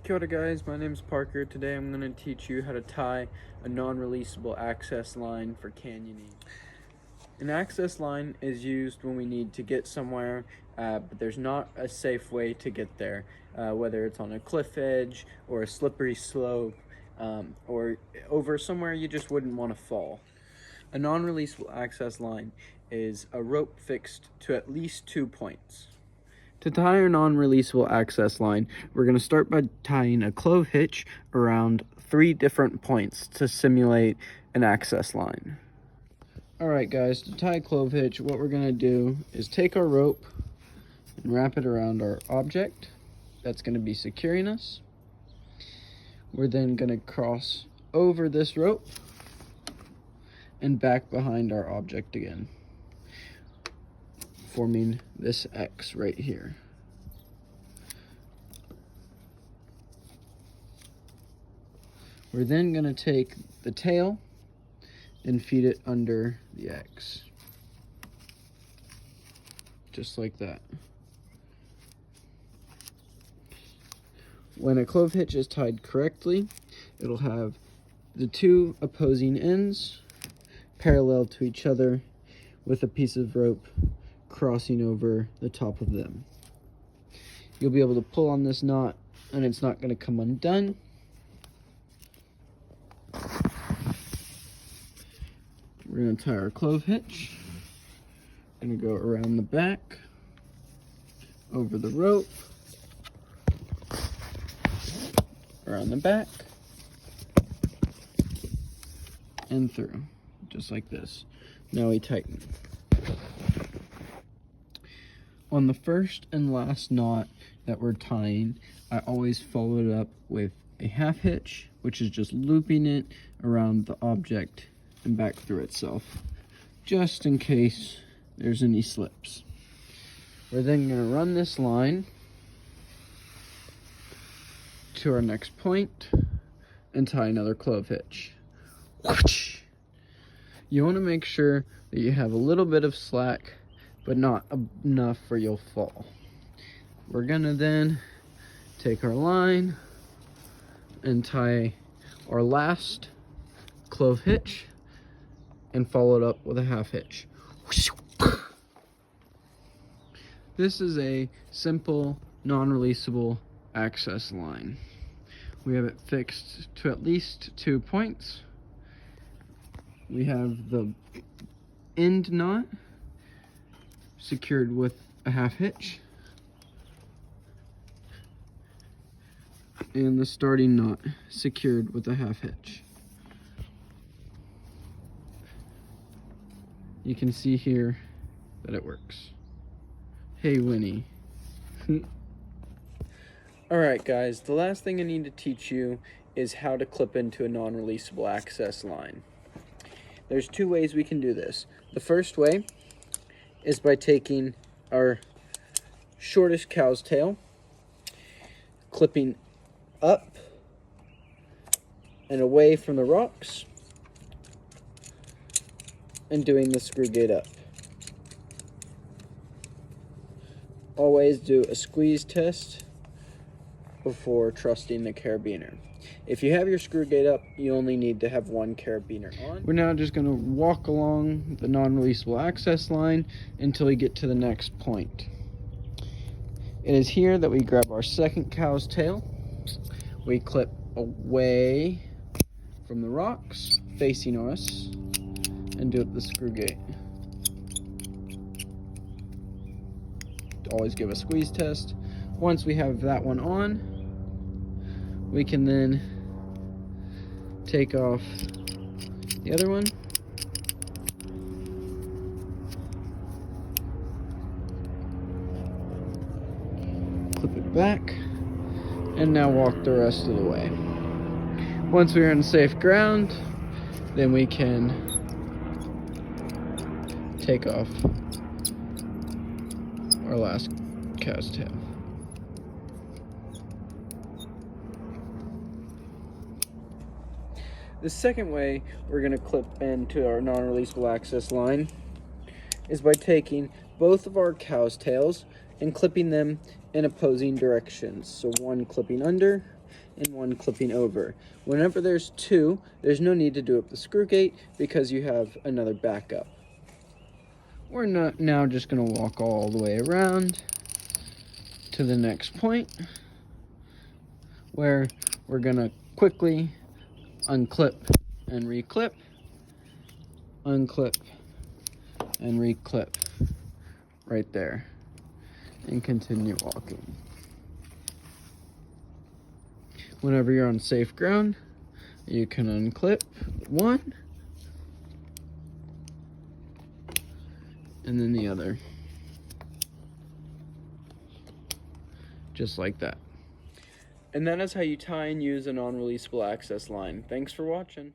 Kia ora guys, my name is Parker. Today I'm going to teach you how to tie a non-releasable access line for canyoning. An access line is used when we need to get somewhere, but there's not a safe way to get there, whether it's on a cliff edge or a slippery slope, or over somewhere you just wouldn't want to fall. A non-releasable access line is a rope fixed to at least 2 points. To tie our non-releasable access line, we're going to start by tying a clove hitch around 3 different points to simulate an access line. Alright guys, to tie a clove hitch, what we're going to do is take our rope and wrap it around our object that's going to be securing us. We're then going to cross over this rope and back behind our object again, forming this X right here. We're then going to take the tail and feed it under the X, just like that. When a clove hitch is tied correctly, it'll have the 2 opposing ends parallel to each other with a piece of rope crossing over the top of them. You'll be able to pull on this knot and it's not going to come undone. We're going to tie our clove hitch. Going to go around the back, over the rope, around the back, and through, just like this. Now we tighten. On the first and last knot that we're tying, I always follow it up with a half hitch, which is just looping it around the object and back through itself, just in case there's any slips. We're then going to run this line to our next point and tie another clove hitch. You want to make sure that you have a little bit of slack, but not enough where you'll fall. We're gonna then take our line and tie our last clove hitch and follow it up with a half hitch. This is a simple non-releasable access line. We have it fixed to at least 2 points. We have the end knot secured with a half hitch and the starting knot secured with a half hitch. You can see here that it works. Hey Winnie. Alright guys, the last thing I need to teach you is how to clip into a non-releasable access line. There's 2 ways we can do this. The first way is by taking our shortest cow's tail, clipping up and away from the rocks, and doing the screw gate up. Always do a squeeze test before trusting the carabiner. If you have your screw gate up, you only need to have 1 carabiner on. We're now just going to walk along the non-releasable access line until we get to the next point. It is here that we grab our second cow's tail. We clip away from the rocks facing us and do up the screw gate. Always give a squeeze test. Once we have that one on, we can then take off the other one, clip it back, and now walk the rest of the way. Once we're on safe ground, then we can take off our last cow's tail. The second way we're going to clip into our non-releasable access line is by taking both of our cow's tails and clipping them in opposing directions. So one clipping under and one clipping over. Whenever there's two, there's no need to do up the screw gate because you have another backup. We're now just going to walk all the way around to the next point where we're going to quickly unclip and reclip, unclip and reclip right there, and continue walking. Whenever you're on safe ground, you can unclip one and then the other, just like that. And that is how you tie and use a non-releasable access line. Thanks for watching.